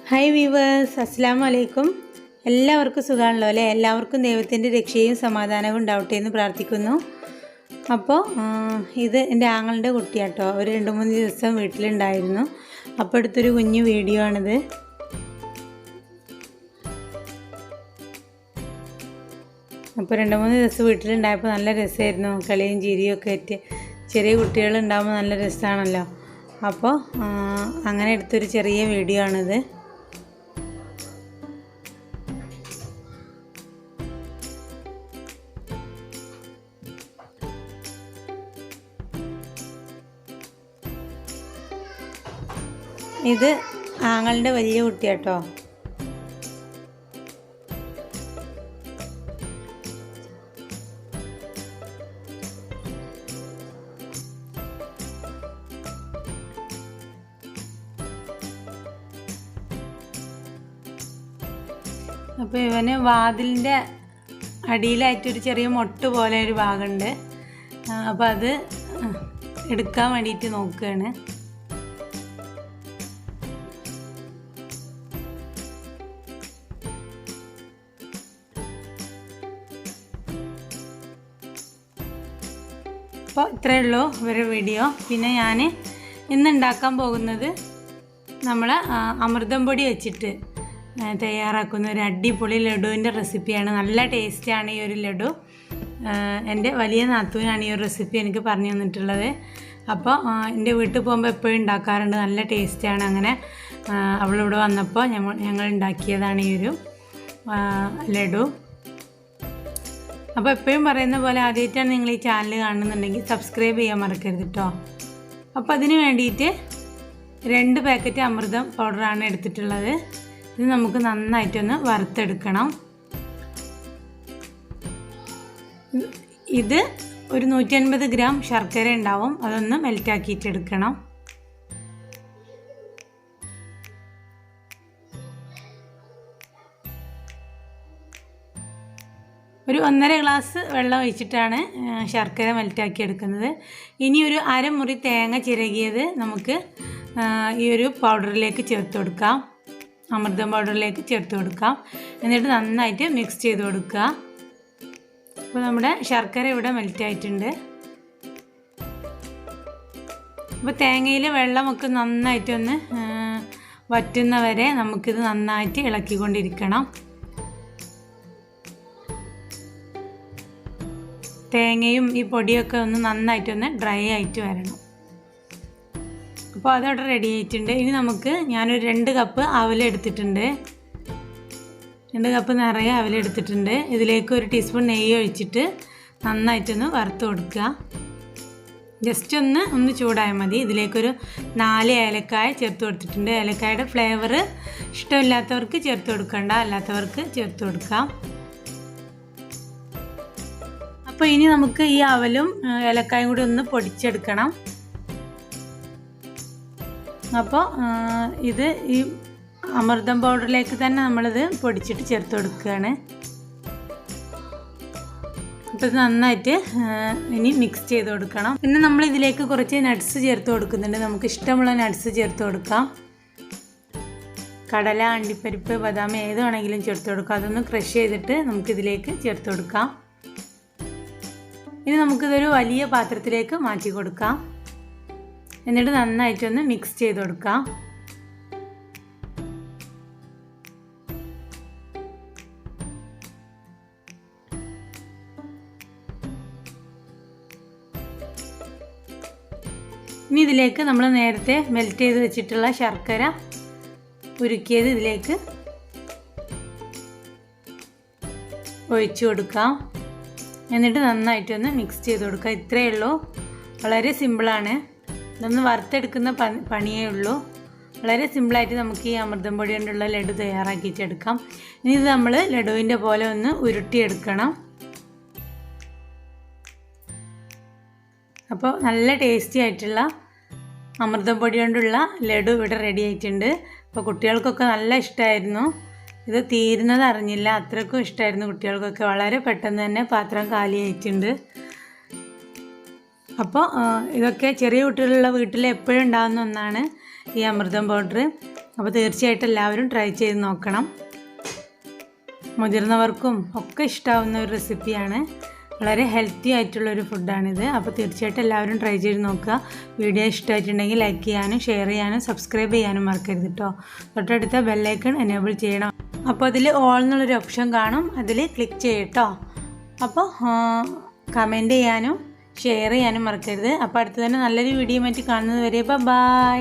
Hi weavers, അസ്സലാമു അലൈക്കും. എല്ലാവർക്കും സുഖമാണല്ലോ അല്ലേ? എല്ലാവർക്കും ദൈവത്തിൻ്റെ രക്ഷയും സമാധാനവും ഉണ്ടാവട്ടെ എന്ന് പ്രാർത്ഥിക്കുന്നു. അപ്പോൾ ഇത് എൻ്റെ ആങ്ങളുടെ കുട്ടിയാട്ടോ. ഒരു 2-3 ദിവസം വീട്ടിലുണ്ടായിരുന്നു. അപ്പോൾ എടുത്തൊരു കുഞ്ഞു വീഡിയോ ആണിത്. അപ്പോൾ 2-3 ദിവസം വീട്ടിലുണ്ടായപ്പോൾ നല്ല രസമായിരുന്നു. കളിയും ചിരിയും ഒക്കെ ആയിട്ട്. ചെറിയ കുട്ടികളുണ്ടാകുമ്പോൾ നല്ല രസമാണല്ലോ. അപ്പോൾ അങ്ങനെ എടുത്തൊരു ചെറിയ വീഡിയോ ആണിത്. ഇത് ആങ്ങളുടെ വലിയ കുട്ടിയാട്ടോ. അപ്പോൾ ഇവന് വാതിലിൻ്റെ അടിയിലായിട്ടൊരു ചെറിയ മൊട്ട് പോലെ ഒരു ഭാഗമുണ്ട്. അപ്പോൾ അത് എടുക്കാൻ വേണ്ടിയിട്ട് നോക്കുകയാണ്. അപ്പോൾ ഇത്രയേ ഉള്ളൂ ഒരു വീഡിയോ. പിന്നെ ഞാൻ ഇന്ന് ഉണ്ടാക്കാൻ പോകുന്നത് നമ്മൾ അമൃതം പൊടി വെച്ചിട്ട് തയ്യാറാക്കുന്ന ഒരു അടിപൊളി ലഡുവിൻ്റെ റെസിപ്പിയാണ്. നല്ല ടേസ്റ്റാണ് ഈ ഒരു ലഡു. എൻ്റെ വലിയ നാത്തൂനാണ് ഈ ഒരു റെസിപ്പി എനിക്ക് പറഞ്ഞു തന്നിട്ടുള്ളത്. അപ്പോൾ എൻ്റെ വീട്ടിൽ പോകുമ്പോൾ എപ്പോഴും ഉണ്ടാക്കാറുണ്ട്. നല്ല ടേസ്റ്റാണ്. അങ്ങനെ അവളിവിടെ വന്നപ്പോൾ ഞങ്ങൾ ഉണ്ടാക്കിയതാണ് ഈ ഒരു ലഡു. അപ്പോൾ എപ്പോഴും പറയുന്ന പോലെ ആദ്യമായിട്ടാണ് നിങ്ങൾ ഈ ചാനൽ കാണുന്നുണ്ടെങ്കിൽ സബ്സ്ക്രൈബ് ചെയ്യാൻ മറക്കരുത് കേട്ടോ. അപ്പോൾ അതിന് വേണ്ടിയിട്ട് 2 പാക്കറ്റ് അമൃതം പൗഡറാണ് എടുത്തിട്ടുള്ളത്. ഇത് നമുക്ക് നന്നായിട്ടൊന്ന് വറുത്തെടുക്കണം. ഇത് ഒരു 150 ഗ്രാം ശർക്കര ഉണ്ടാവും. അതൊന്ന് മെൽറ്റാക്കിയിട്ടെടുക്കണം. ഒരു 1.5 ഗ്ലാസ് വെള്ളം ഒഴിച്ചിട്ടാണ് ശർക്കര മെൽറ്റാക്കി എടുക്കുന്നത്. ഇനി ഒരു അരമുറി തേങ്ങ ചിരകിയത് നമുക്ക് ഈ ഒരു പൗഡറിലേക്ക് ചേർത്ത് കൊടുക്കാം. അമൃതം പൗഡറിലേക്ക് ചേർത്ത് കൊടുക്കാം. എന്നിട്ട് നന്നായിട്ട് മിക്സ് ചെയ്ത് കൊടുക്കുക. അപ്പോൾ നമ്മുടെ ശർക്കര ഇവിടെ മെൽറ്റായിട്ടുണ്ട്. അപ്പോൾ തേങ്ങയിലെ വെള്ളമൊക്കെ നന്നായിട്ടൊന്ന് വറ്റുന്നവരെ നമുക്കിത് നന്നായിട്ട് ഇളക്കിക്കൊണ്ടിരിക്കണം. തേങ്ങയും ഈ പൊടിയൊക്കെ ഒന്ന് നന്നായിട്ടൊന്ന് ഡ്രൈ ആയിട്ട് വരണം. അപ്പോൾ അതവിടെ റെഡി ആയിട്ടുണ്ട്. ഇനി നമുക്ക് ഞാനൊരു 2 കപ്പ് അവലെടുത്തിട്ടുണ്ട്. 2 കപ്പ് നിറയെ അവലെടുത്തിട്ടുണ്ട്. ഇതിലേക്ക് 1 ടീസ്പൂൺ നെയ്യ് ഒഴിച്ചിട്ട് നന്നായിട്ടൊന്ന് വറുത്ത് കൊടുക്കുക. ജസ്റ്റ് ഒന്ന് ചൂടായാൽ മതി. ഇതിലേക്കൊരു 4 ഏലക്കായ ചേർത്ത് കൊടുത്തിട്ടുണ്ട്. ഏലക്കായുടെ ഫ്ലേവർ ഇഷ്ടമില്ലാത്തവർക്ക് ചേർത്ത് കൊടുക്കണ്ട, അല്ലാത്തവർക്ക് ചേർത്ത് കൊടുക്കാം. അപ്പോൾ ഇനി നമുക്ക് ഈ അവലും ഏലക്കായും കൂടി ഒന്ന് പൊടിച്ചെടുക്കണം. അപ്പോൾ ഇത് ഈ അമൃതം പൗഡറിലേക്ക് തന്നെ നമ്മളിത് പൊടിച്ചിട്ട് ചേർത്ത് കൊടുക്കുകയാണ്. അപ്പോൾ ഇത് നന്നായിട്ട് ഇനി മിക്സ് ചെയ്ത് കൊടുക്കണം. പിന്നെ നമ്മൾ ഇതിലേക്ക് കുറച്ച് നട്ട്സ് ചേർത്ത് കൊടുക്കുന്നുണ്ട്. നമുക്ക് ഇഷ്ടമുള്ള നട്ട്സ് ചേർത്ത് കൊടുക്കാം. കടല, അണ്ടിപ്പരിപ്പ്, ബദാം ഏത് വേണമെങ്കിലും ചേർത്ത് കൊടുക്കാം. അതൊന്ന് ക്രഷ് ചെയ്തിട്ട് നമുക്കിതിലേക്ക് ചേർത്ത് കൊടുക്കാം. ഇനി നമുക്കിതൊരു വലിയ പാത്രത്തിലേക്ക് മാറ്റി കൊടുക്കാം. എന്നിട്ട് നന്നായിട്ടൊന്ന് മിക്സ് ചെയ്ത് കൊടുക്കാം. ഇനി ഇതിലേക്ക് നമ്മൾ നേരത്തെ മെൽറ്റ് ചെയ്ത് വെച്ചിട്ടുള്ള ശർക്കര ഉരുക്കിയത് ഇതിലേക്ക് ഒഴിച്ചു കൊടുക്കാം. എന്നിട്ട് നന്നായിട്ടൊന്ന് മിക്സ് ചെയ്ത് കൊടുക്കുക. ഇത്രയേ ഉള്ളൂ. വളരെ സിമ്പിളാണ്. ഇതൊന്ന് വറുത്തെടുക്കുന്ന പണിയേ ഉള്ളൂ. വളരെ സിമ്പിളായിട്ട് നമുക്ക് ഈ അമൃതം പൊടി കൊണ്ടുള്ള ലഡു തയ്യാറാക്കിയിട്ടെടുക്കാം. ഇനി ഇത് നമ്മൾ ലഡുവിൻ്റെ പോലെ ഒന്ന് ഉരുട്ടിയെടുക്കണം. അപ്പോൾ നല്ല ടേസ്റ്റി ആയിട്ടുള്ള അമൃതം പൊടി കൊണ്ടുള്ള ലഡു ഇവിടെ റെഡി ആയിട്ടുണ്ട്. അപ്പോൾ കുട്ടികൾക്കൊക്കെ നല്ല ഇഷ്ടമായിരുന്നു. ഇത് തീരുന്നത് അറിഞ്ഞില്ല, അത്രയ്ക്കും ഇഷ്ടമായിരുന്നു കുട്ടികൾക്കൊക്കെ. വളരെ പെട്ടെന്ന് തന്നെ പാത്രം കാലിയായിട്ടുണ്ട്. അപ്പോൾ ഇതൊക്കെ ചെറിയ കുട്ടികളുള്ള വീട്ടിൽ എപ്പോഴും ഉണ്ടാകുന്ന ഒന്നാണ് ഈ അമൃതം പൗഡർ. അപ്പോൾ തീർച്ചയായിട്ടും എല്ലാവരും ട്രൈ ചെയ്ത് നോക്കണം. മുതിർന്നവർക്കും ഒക്കെ ഇഷ്ടമാവുന്ന ഒരു റെസിപ്പിയാണ്. വളരെ ഹെൽത്തി ആയിട്ടുള്ളൊരു ഫുഡാണിത്. അപ്പോൾ തീർച്ചയായിട്ടും എല്ലാവരും ട്രൈ ചെയ്ത് നോക്കുക. വീഡിയോ ഇഷ്ടമായിട്ടുണ്ടെങ്കിൽ ലൈക്ക് ചെയ്യാനും ഷെയർ ചെയ്യാനും സബ്സ്ക്രൈബ് ചെയ്യാനും മറക്കരുത് കേട്ടോ. തൊട്ടടുത്ത ബെല്ലൈക്കൺ എനേബിൾ ചെയ്യണം. അപ്പോൾ അതിൽ ഓൾ എന്നുള്ളൊരു ഓപ്ഷൻ കാണും, അതിൽ ക്ലിക്ക് ചെയ്യട്ടോ. അപ്പോൾ കമൻറ്റ് ചെയ്യാനും ഷെയർ ചെയ്യാനും മറക്കരുത്. അപ്പോൾ അടുത്ത് തന്നെ നല്ലൊരു വീഡിയോ ആയിട്ട് കാണുന്നത് വരെ ബൈ.